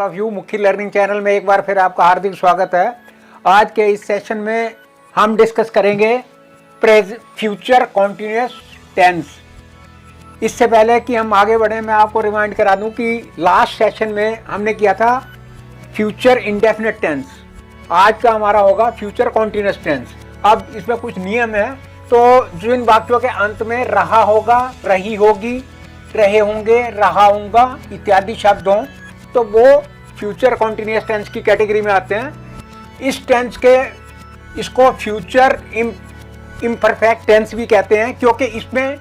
Of you मुखी learning channel में एक बार फिर आपका हार्दिक स्वागत है। आज के इस सेशन में हम डिस्कस करेंगे फ्यूचर कॉन्टिन्यूअस टेंस। इससे पहले कि हम आगे बढ़े मैं आपको रिमाइंड करा दूं कि लास्ट सेशन में हमने किया था फ्यूचर इंडेफिनिट टेंस। आज का हमारा होगा फ्यूचर कॉन्टिन्यूअस टेंस। अब इसमें कुछ नियम है, तो जिन वाक्यों के अंत में रहा होगा, रही होगी, रहे होंगे, रहा होगा इत्यादि शब्द हों तो वो फ्यूचर कॉन्टिन्यूअस टेंस की कैटेगरी में आते हैं। इस टेंस के इसको फ्यूचर इम्परफेक्ट टेंस भी कहते हैं, क्योंकि इसमें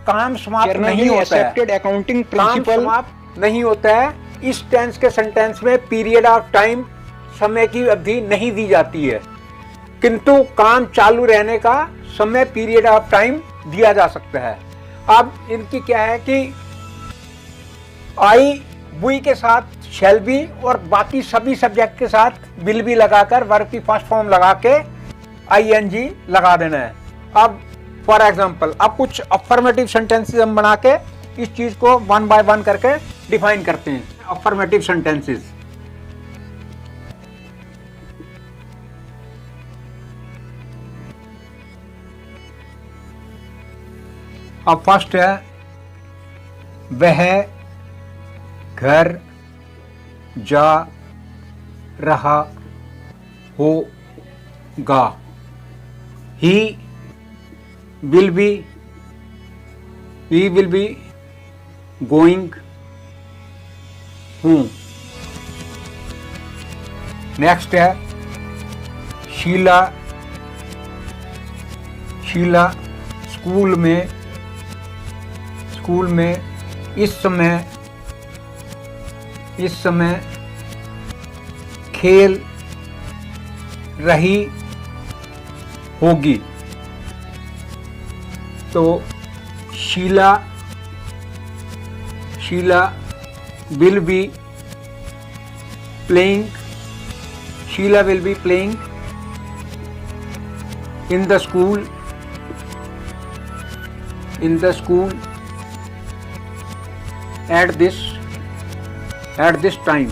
काम समाप्त नहीं होता है, अकाउंटिंग काम प्रिंसिपल समाप्त नहीं होता है। इस टेंस के सेंटेंस में पीरियड ऑफ टाइम, समय की अवधि नहीं दी जाती है, किंतु काम चालू रहने का समय पीरियड ऑफ टाइम दिया जा सकता है। अब इनकी क्या है कि आई बुई के साथ शैल बी और बाकी सभी सब्जेक्ट के साथ विल बी लगाकर वर्ब की फर्स्ट फॉर्म लगा के ING लगा देना है। अब फॉर एग्जांपल अब कुछ अफर्मेटिव सेंटेंसेस हम बना के इस चीज को वन बाय वन करके डिफाइन करते हैं। अफर्मेटिव सेंटेंसेस, अब फर्स्ट है वह घर जा रहा होगा। He will be going home. Next है शीला स्कूल में इस समय खेल रही होगी। तो Sheela will be playing in the school at this time।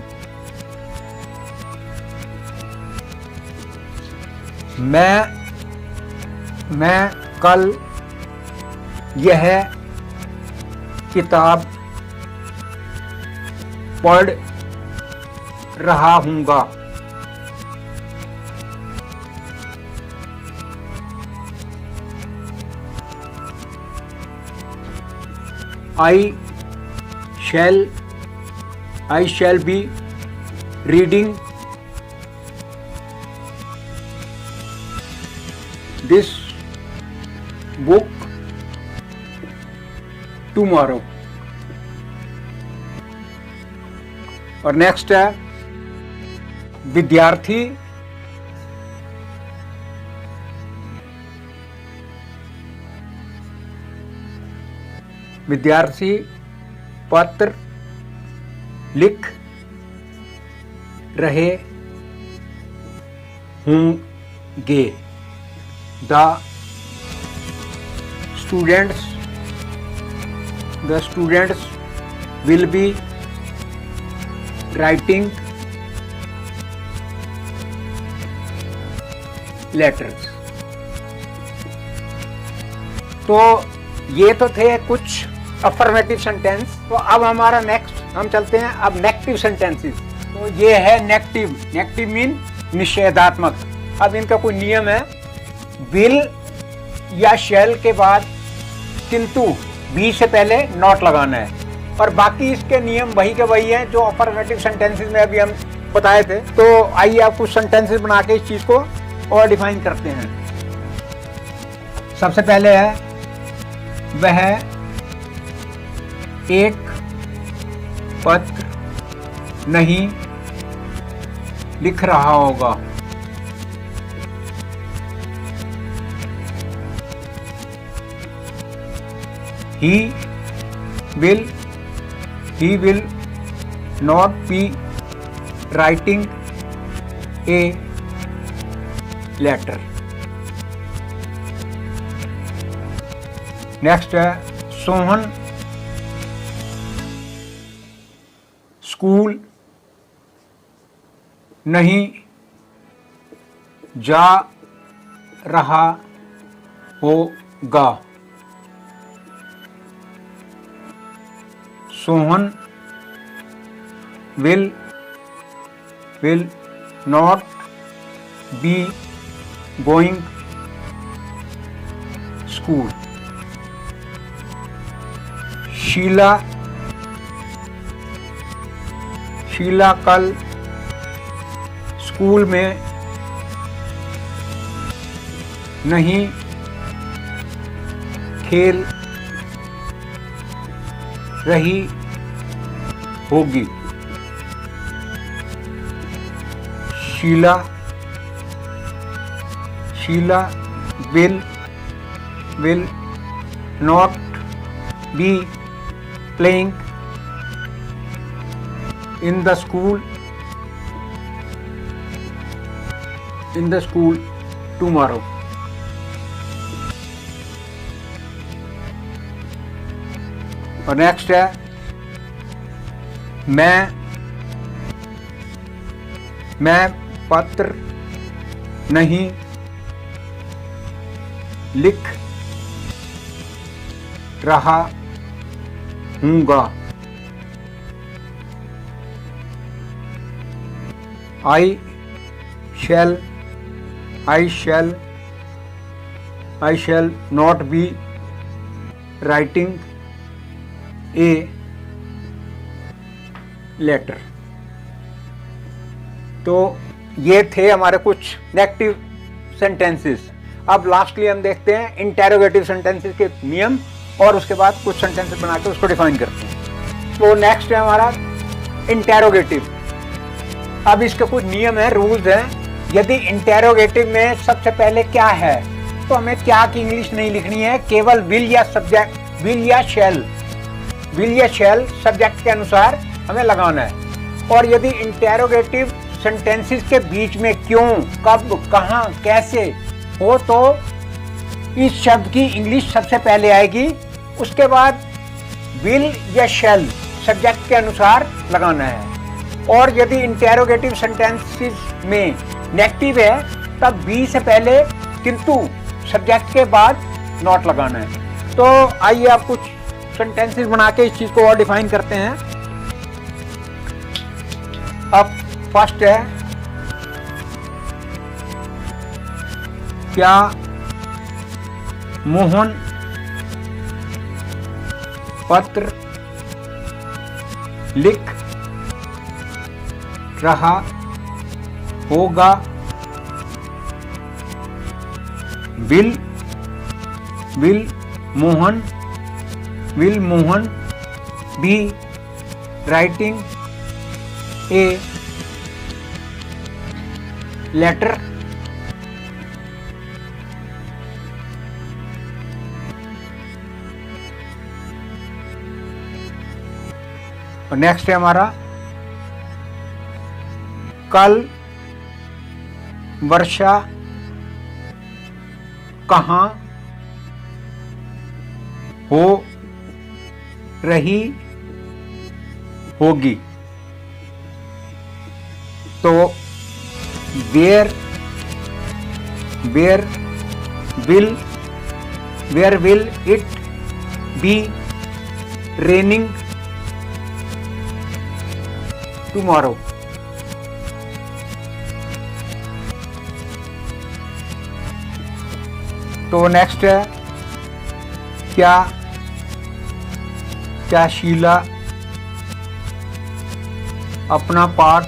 मैं कल यह किताब पढ़ रहा हूँगा। I shall be reading this book tomorrow। और नेक्स्ट है विद्यार्थी पत्र लिख रहे होंगे। The students will be writing letters। तो ये तो थे कुछ अफर्मेटिव सेंटेंस। तो अब हमारा नेक्स्ट हम चलते हैं अब नेगेटिव सेंटेंसेस। तो ये है नेगेटिव मीन निषेधात्मक। अब इनका कोई नियम है, विल या शैल के बाद किंतु बी से पहले नॉट लगाना है, और बाकी इसके नियम वही के वही हैं जो अफर्मेटिव सेंटेंसेस में अभी हम बताए थे। तो आइए आप कुछ सेंटेंसेस बना के इस चीज को और डिफाइन करते हैं। सबसे पहले है वह एक पत्र नहीं लिख रहा होगा। He will not be writing a letter। Next है सोहन स्कूल नहीं जा रहा होगा। Sohan will not be going school। Sheila कल स्कूल में नहीं खेल रही होगी। Sheela will not be playing in the school tomorrow। और नेक्स्ट है मैं पत्र नहीं लिख रहा हूँगा। I shall not be writing a letter. तो ये थे हमारे कुछ नेगेटिव सेंटेंसेस। अब लास्टली हम देखते हैं इंटेरोगेटिव सेंटेंसेस के नियम और उसके बाद कुछ सेंटेंसेस बना के उसको डिफाइन करते हैं। तो नेक्स्ट है हमारा इंटेरोगेटिव। अब इसके कुछ नियम है, रूल्स हैं। यदि इंटेरोगेटिव में सबसे पहले क्या है तो हमें क्या की इंग्लिश नहीं लिखनी है, केवल विल या सब्जेक्ट, विल या शेल सब्जेक्ट के अनुसार हमें लगाना है। और यदि इंटेरोगेटिव सेंटेंसेस के बीच में क्यों, कब, कहां, कैसे हो तो इस शब्द की इंग्लिश सबसे पहले आएगी, उसके बाद विल या शेल सब्जेक्ट के अनुसार लगाना है। और यदि इंटेरोगेटिव सेंटेंसेस में नेगेटिव है तब बी से पहले किंतु सब्जेक्ट के बाद नॉट लगाना है। तो आइए आप कुछ सेंटेंसेस बना के इस चीज को और डिफाइन करते हैं। अब फर्स्ट है, क्या मोहन पत्र लिख रहा होगा। Will Mohan be writing a letter. और नेक्स्ट है हमारा, कल वर्षा कहाँ हो रही होगी। तो where will it be raining tomorrow. तो नेक्स्ट है, क्या शीला अपना पाठ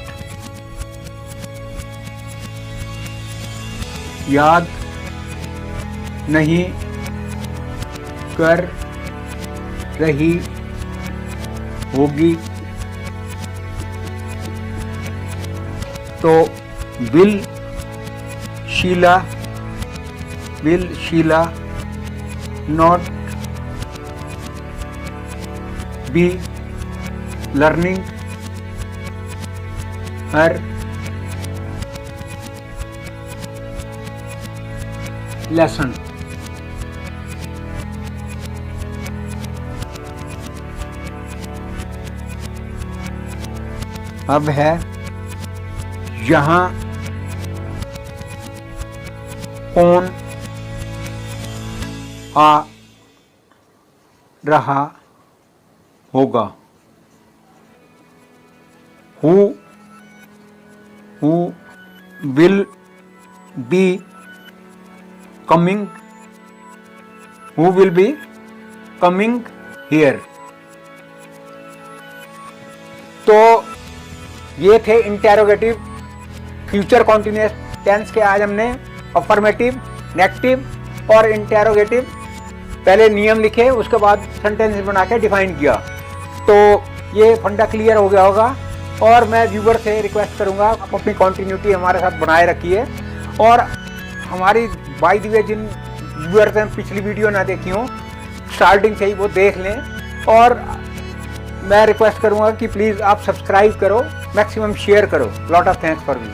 याद नहीं कर रही होगी। तो will Sheela not be learning her lesson। अब है यहाँ कौन आ रहा होगा, who will be coming, who will be coming here। तो ये थे इंटेरोगेटिव फ्यूचर कॉन्टिन्यूअस टेंस के। आज हमने अफर्मेटिव, नेगेटिव और इंटेरोगेटिव पहले नियम लिखे, उसके बाद सेंटेंस बना के डिफाइन किया। तो ये फंडा क्लियर हो गया होगा। और मैं व्यूवर से रिक्वेस्ट करूंगा, आप अपनी कॉन्टिन्यूटी हमारे साथ बनाए रखिए। और हमारी बाय द वे जिन व्यूअर्स ने पिछली वीडियो ना देखी हो, स्टार्टिंग से ही वो देख लें। और मैं रिक्वेस्ट करूंगा कि प्लीज़ आप सब्सक्राइब करो, मैक्सिमम शेयर करो। Lot of thanks for view.